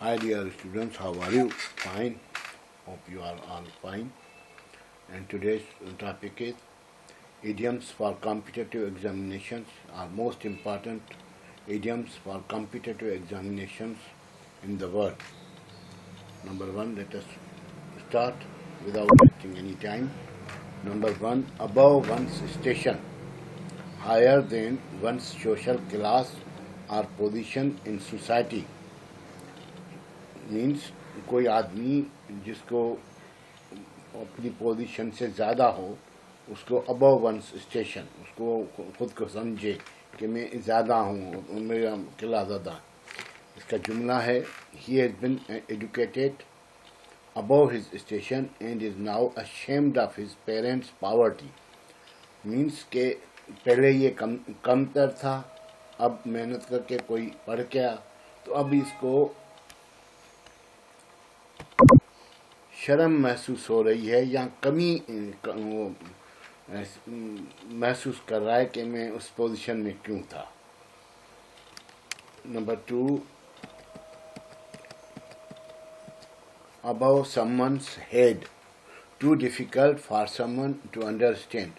Hi dear students, how are you? Fine. Hope you are all fine. And today's topic is idioms for competitive examinations are most important idioms for competitive examinations in the world. Number one, let us start without wasting any time. Number one, above one's station, higher than one's social class or position in society. Means कोई आदमी जिसको अपनी position से ज़्यादा हो उसको above once station, उसको खुद को समझे कि मैं ज़्यादा हूँ, मेरा किला ज़्यादा। इसका जुमला है he has been educated above his station and is now ashamed of his parents poverty. Means के पहले ये कमतर था, अब मेहनत करके कोई पढ़ गया तो अब इसको शर्म महसूस हो रही है या कमी महसूस कर रहा है कि मैं उस पोजीशन में क्यों था। Number two, above someone's head, too difficult for someone to understand.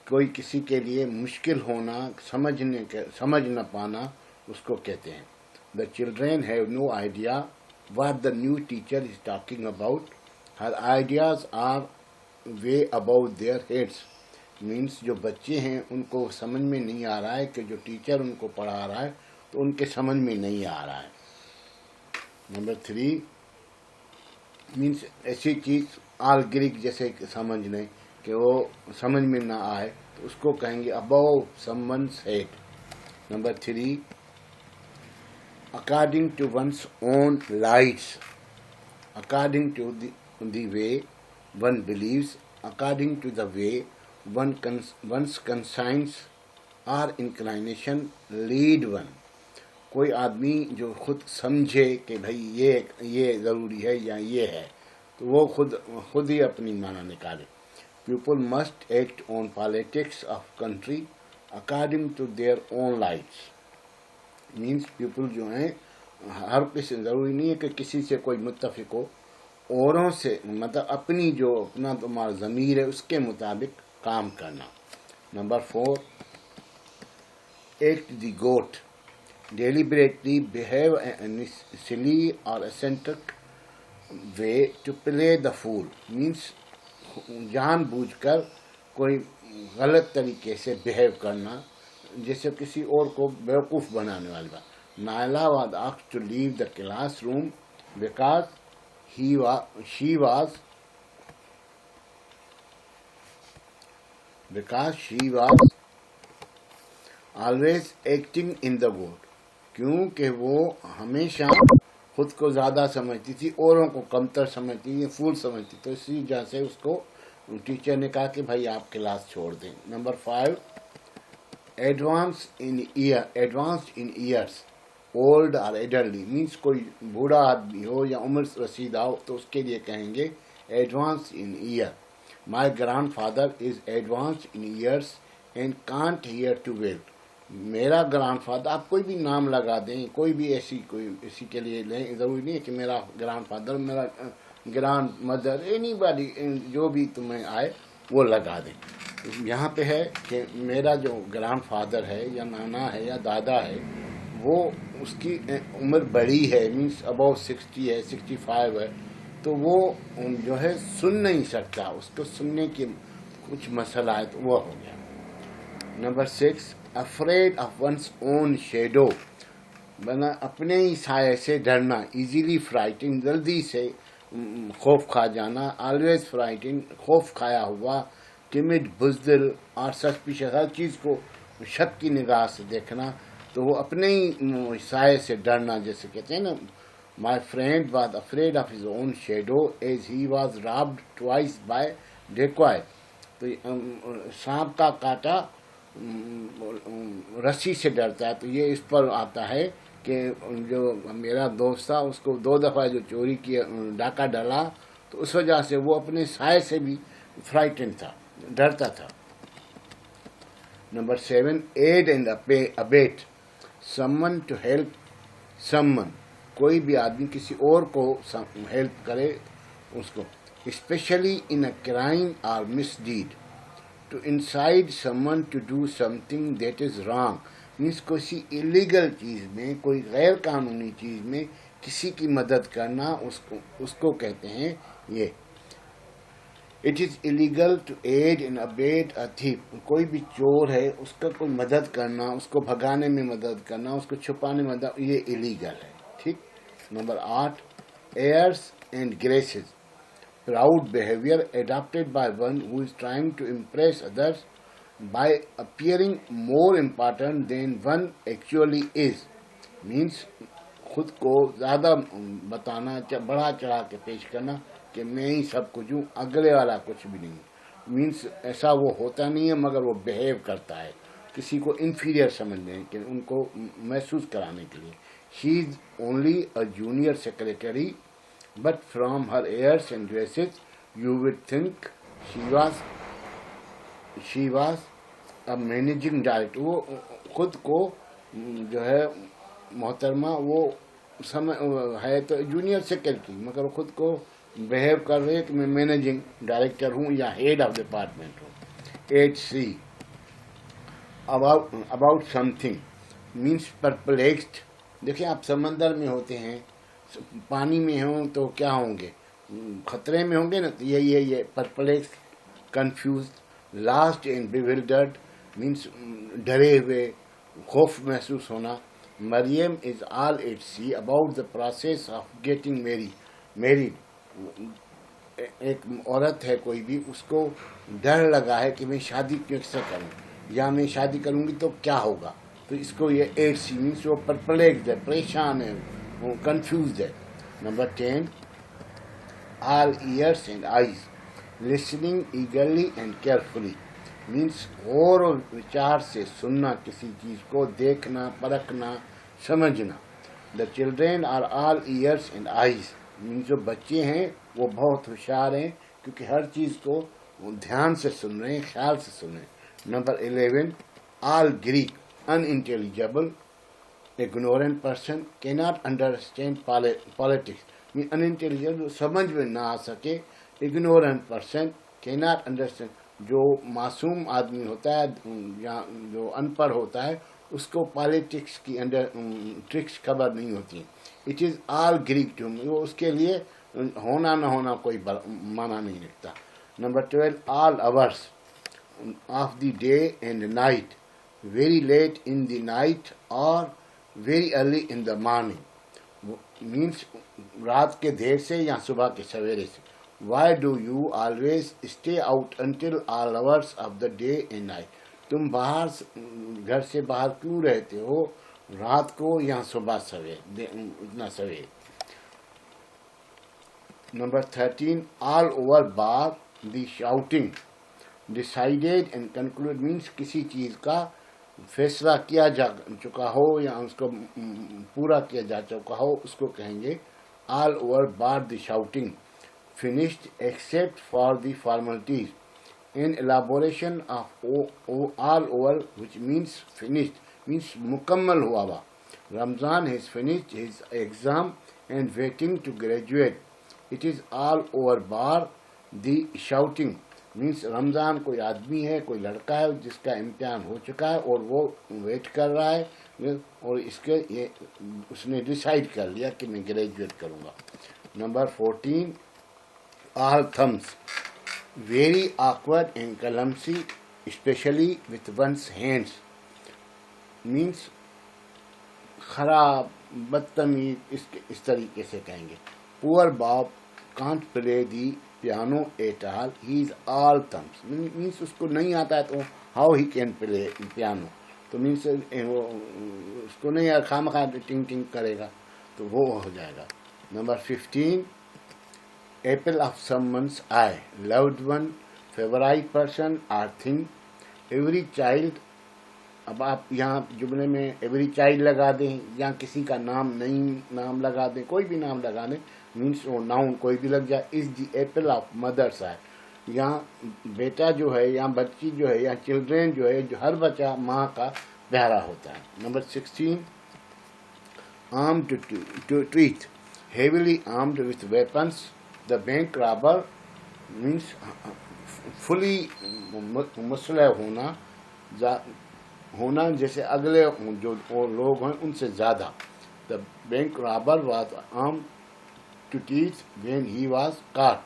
कोई किसी के लिए मुश्किल होना, समझ न पाना, उसको कहते हैं। The children have no idea what the new teacher is talking about. Her ideas are way above their heads. Means जो बच्चे हैं उनको समझ में नहीं आ रहा है कि जो टीचर उनको पढ़ा रहा है तो उनके समझ में नहीं आ रहा है। नंबर थ्री, मीन्स ऐसी चीज़ आल ग्रीक जैसे समझ लें कि वो समझ में ना आए तो उसको कहेंगे above someone's head. Number three, according to one's own lights, according to the way one believes, according to the way one's conscience or inclination lead one. कोई आदमी जो खुद समझे कि भाई ये ज़रूरी है या ये है तो वो खुद ही अपनी माना निकाले। People must act on politics of country according to their own lights. Means people जो हैं हर किसी ज़रूरी नहीं है कि किसी से कोई मुत्तफिक हो, औरों से मतलब अपनी जो अपना तुम्हारा ज़मीर है उसके मुताबिक काम करना। Number four, act the goat, deliberately behave in silly or eccentric way to play the fool. Means जानबूझकर कोई गलत तरीके से बिहेव करना, जैसे किसी और को बेवकूफ़ बनाने वाली बात। Naila was asked to leave the classroom because she was always acting in the good, क्योंकि वो हमेशा खुद को ज़्यादा समझती थी, औरों को कमतर समझती थी, फूल समझती। तो इसी वजह से उसको टीचर ने कहा कि भाई आप क्लास छोड़ दें। Number five, advanced in years, old और एडल्टली। मीन्स कोई बूढ़ा आदमी हो या उम्र रसीदा हो तो उसके लिए कहेंगे advanced in year. My grand father is advanced in years and can't hear too well. मेरा ग्रैंड फादर, आप कोई भी नाम लगा दें, कोई भी इसी के लिए लें, ज़रूरी नहीं है कि मेरा ग्रैंड फादर, मेरा ग्रैंड मदर, एनीबॉडी, जो भी तुम्हें आए वो लगा दें। यहाँ पे है कि मेरा जो ग्रैंड फादर है या नाना है या दादा है वो उसकी उम्र बड़ी है, मीन्स अबाउट 60 है, 65 है, तो वो जो है सुन नहीं सकता, उसको सुनने की कुछ मसला है, तो वो हो गया। Number six, afraid of one's own shadow, बना अपने ही साये से डरना। इजीली फ्राइटिंग, जल्दी से खौफ खा जाना। ऑलवेज फ्राइटिंग, खौफ खाया हुआ। टिमिड, बुज़दिल और सस्पिशियस, हर चीज़ को शक की निगाह से देखना, तो वो अपने ही साये से डरना, जैसे कहते हैं ना, my friend was afraid of his own shadow as he was robbed twice by decoy. तो सांप का काटा रस्सी से डरता है, तो ये इस पर आता है कि जो मेरा दोस्त था उसको 2 दफ़ा जो चोरी किया, डाका डाला, तो उस वजह से वो अपने साये से भी फ्राइटेंड था, डरता था। Number 7, aid and abet, someone to help someone. कोई भी आदमी किसी और को हेल्प करे उसको, specially in a crime or misdeed, to incite someone to do something that is wrong, means किसी इलीगल चीज़ में, कोई गैर कानूनी चीज़ में किसी की मदद करना, उसको कहते हैं ये। It is illegal to aid in abet a thief, कोई भी चोर है उसका कोई मदद करना, उसको भगाने में मदद करना, उसको छुपाने में मदद, ये इलीगल है। ठीक। Number 8, airs and graces, proud behavior adopted by one who is trying to impress others by appearing more important than one actually is, means खुद को ज़्यादा बताना, बढ़ा चढ़ा के पेश करना कि मैं ही सब कुछ हूँ, अगले वाला कुछ भी नहीं। मीन्स ऐसा वो होता नहीं है, मगर वो बिहेव करता है किसी को इन्फीरियर समझने के, उनको महसूस कराने के लिए। She is only a junior secretary, but from her airs and graces you would think she was a managing director। वो खुद को जो है मोहतरमा, वो समय है तो जूनियर सेक्रेटरी, मगर खुद को बिहेव कर रहे हैं कि मैं मैनेजिंग डायरेक्टर हूँ या हेड ऑफ डिपार्टमेंट हूँ। 8C, about something, means perplexed. देखिए आप समंदर में होते हैं, पानी में हो तो क्या होंगे, खतरे में होंगे ना, तो ये perplex, confuse, lost and bewildered, means डरे हुए, खौफ महसूस होना। Mariam is all at sea about the process of getting married, एक औरत है कोई भी, उसको डर लगा है कि मैं शादी कैसे करूं, या मैं शादी करूंगी तो क्या होगा, तो इसको ये 8C मीन्स वो परप्लेक्स है, परेशान है, वो कंफ्यूज है। Number 10, all ears and eyes, listening eagerly and carefully, means गौर और विचार से सुनना किसी चीज़ को, देखना, परखना, समझना। The children are all ears and eyes, means जो बच्चे हैं वो बहुत होशियार हैं, क्योंकि हर चीज़ को ध्यान से सुन रहे हैं, ख्याल से सुन रहे हैं। Number 11, all Greek, unintelligible, ignorant person, cannot understand politics, mean unintelligent, समझ में ना आ सके। ignorant person cannot understand, जो मासूम आदमी होता है या जो अनपढ़ होता है, उसको पॉलिटिक्स की अंडर ट्रिक्स खबर नहीं होती। It is all Greek to, वो उसके लिए होना ना होना कोई माना नहीं रखता। Number 12, all hours of the day and night, very late in the night or very early in the morning, means रात के देर से या सुबह के सवेरे से। Why do you always stay out until all hours of the day and night, तुम बाहर घर से बाहर क्यों रहते हो रात को या सुबह सवेरे, इतना सवेरे। Number 13, all over bar the shouting, decided and conclude, means किसी चीज़ का फैसला किया जा चुका हो या उसको पूरा किया जा चुका हो, उसको कहेंगे all over bar the shouting. Finished except for the formalities, in elaboration of all over which means finished means मुकम्मल हुआ हुआ। Ramzan has finished his exam and waiting to graduate, it is all over bar the shouting, means Ramzan कोई आदमी है, कोई लड़का है जिसका इम्तिहान हो चुका है और वो वेट कर रहा है, और इसके ये उसने डिसाइड कर लिया कि मैं ग्रेजुएट करूँगा। Number 14, all thumbs, very awkward and clumsy specially with one's hands, means खराब, बदतमीज, इस तरीके से कहेंगे। Poor Bob can't play the piano at all, he is all thumbs, means उसको नहीं आता है तो how he can play piano, तो मीन्स वो उसको नहीं खामखा टिंग टिंग करेगा तो वो हो जाएगा। Number 15, apple of someone's eye, loved one, favourite person or thing, every child. अब आप यहाँ जुमले में एवरी चाइल्ड लगा दें या किसी का नाम नहीं नाम लगा दें, कोई भी नाम लगा दें, मीन्स वो नाउन कोई भी लग जाए। Is the Apple of mother's आई, यहाँ बेटा जो है या बच्ची जो है या चिल्ड्रेन जो है, जो हर बच्चा माँ का प्यारा होता है। Number 16, armed to teeth, heavily armed with weapons. The bank robber means fully मुसलह होना जैसे अगले जो वो लोग हैं उनसे ज़्यादा. The bank robber was armed to teeth when he was caught.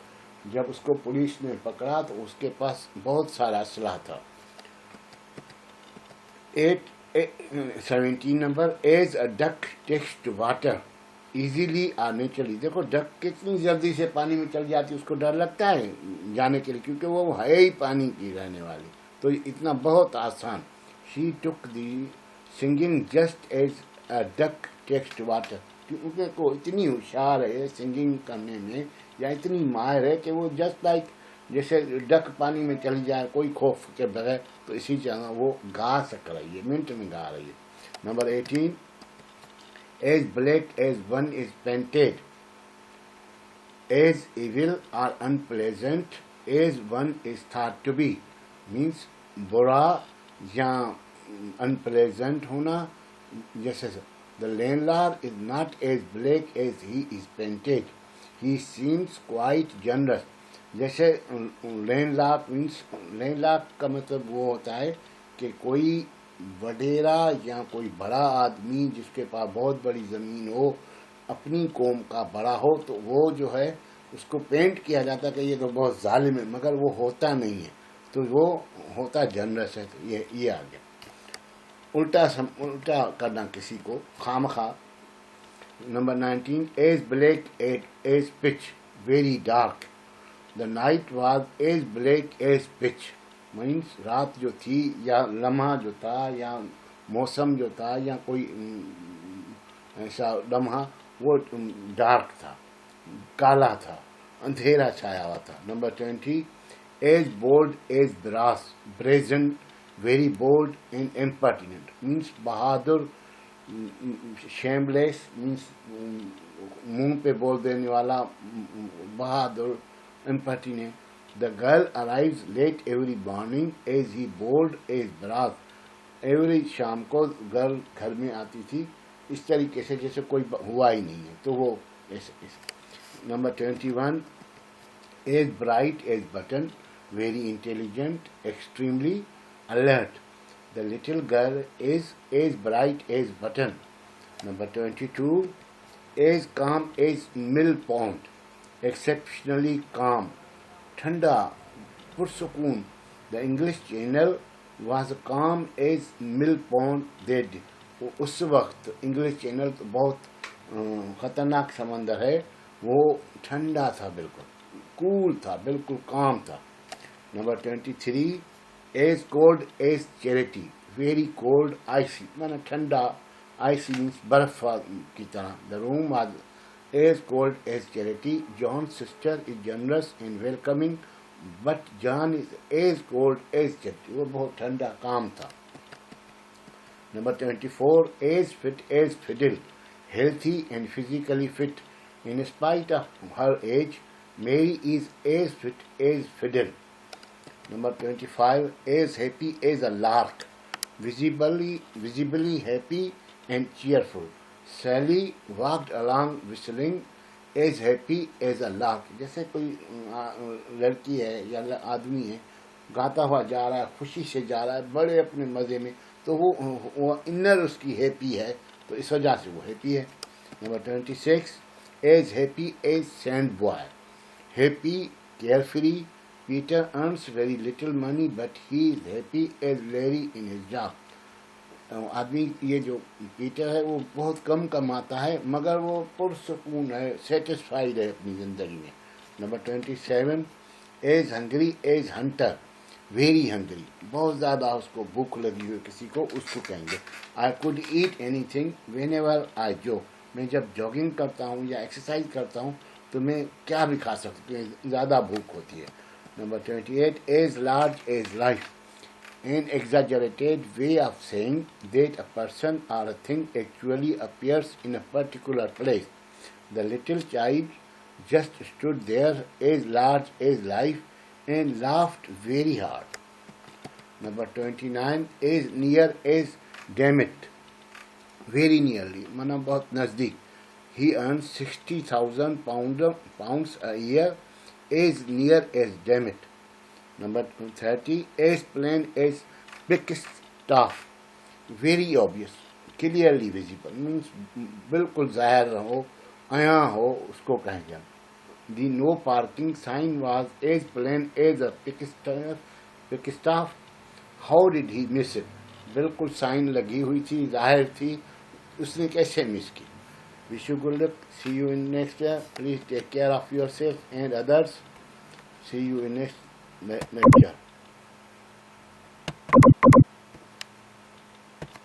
जब उसको पुलिस ने पकड़ा तो उसके पास बहुत सारा असलहा था. 17 number, as a duck takes to water easily और नेचुरली. देखो डक कितनी जल्दी से पानी में चल जाती है, उसको डर लगता है जाने के लिए क्योंकि वो है ही पानी की रहने वाली, तो इतना बहुत आसान. She took the singing just as a duck takes to water. क्योंकि को इतनी होशियार है सिंगिंग करने में या इतनी माहिर है कि वो जस्ट लाइक जैसे डक पानी में चली जाए कोई खौफ के बगैर, तो इसी तरह वो गा सक रही है, मिनट में गा रही है. Number 18, as black as one is painted, as evil or unpleasant as one is thought to be. Means बुरा या अनप्लेजेंट होना. जैसे the landlord is not as black as he is painted, he seems quite generous. जैसे landlord means landlord का मतलब वो होता है कि कोई वडेरा या कोई बड़ा आदमी जिसके पास बहुत बड़ी ज़मीन हो, अपनी कौम का बड़ा हो, तो वो जो है उसको पेंट किया जाता है कि ये तो बहुत जालिम है, मगर वो होता नहीं है, तो वो होता जनरस है. तो ये आ गया. उल्टा करना किसी को खामखा. Number 19, as black as pitch very dark. The night was as black as pitch. Means रात जो थी या लम्हा जो था या मौसम जो था या कोई ऐसा लम्हा वो डार्क था, काला था, अंधेरा छाया हुआ था. Number 20, as bold as brass brazen very bold and impertinent. Means बहादुर, शेमलेस मीन्स मुंह पे बोल देने वाला, बहादुर, impertinent. The girl arrives late every morning as he bold as brass. Every शाम को गर्ल घर में आती थी इस तरीके से जैसे कोई हुआ ही नहीं है, तो वो ऐसे. Number 21, as bright as button, very intelligent, extremely alert. The little girl is as bright as button. Number 22, as calm as mill pond, exceptionally calm, ठंडा, पुरसुकून. The English Channel was calm as mill pond that day. उस वक्त English channel तो बहुत ख़तरनाक समंदर है, वो ठंडा था, बिल्कुल कूल था, बिल्कुल काम था. Number 23, as cold as charity very cold icy. मैंने ठंडा, आइसी मीन्स बर्फ की तरह. The room was as cold as charity. John's sister is generous and welcoming, but John is as cold as charity. वो बहुत ठंडा काम था. Number 24, as fit as fiddle, healthy and physically fit. In spite of her age, Mary is as fit as fiddle. Number 25, as happy as a lark, visibly happy and cheerful. Sally walked along whistling as happy as a lark. जैसे कोई लड़की है या आदमी है, गाता हुआ जा रहा है, खुशी से जा रहा है, बड़े अपने मज़े में, तो वो इनर उसकी हैप्पी है, तो इस वजह से वो हैप्पी है. Number 26, as happy as sand boy, happy, carefree. Peter earns very little money, but he is happy as Larry in his job. आदमी ये जो पीटर है वो बहुत कम कमाता है, मगर वो पुरसुकून है, सेटिस्फाइड है अपनी ज़िंदगी में. Number 27, as hungry as hunter very hungry. बहुत ज़्यादा उसको भूख लगी हुई किसी को, उसको कहेंगे. I could eat any thing when ever I jog. मैं जब जॉगिंग करता हूँ या एक्सरसाइज करता हूँ तो मैं क्या भी खा सकती हूँ, ज़्यादा भूख होती है. Number 28, as large as life. An exaggerated way of saying that a person or a thing actually appears in a particular place. The little child just stood there as large as life and laughed very hard. Number 29, as near as damn it. Very nearly माना बहुत नज़दीक। ही earn 60,000 pounds a year, as near as damn it. Number 30, as plain as Pikestaff, very obvious, clearly visible, means बिल्कुल जाहिर हो, आया हो, उसको कहेंगे हम। The no parking sign was as plain as a Pikestaff. How did he miss it? बिल्कुल sign लगी हुई थी, जाहिर थी, उसने कैसे मिस की? Wish you good luck. See you in next year. Please take care of yourself and others. See you in next lecture.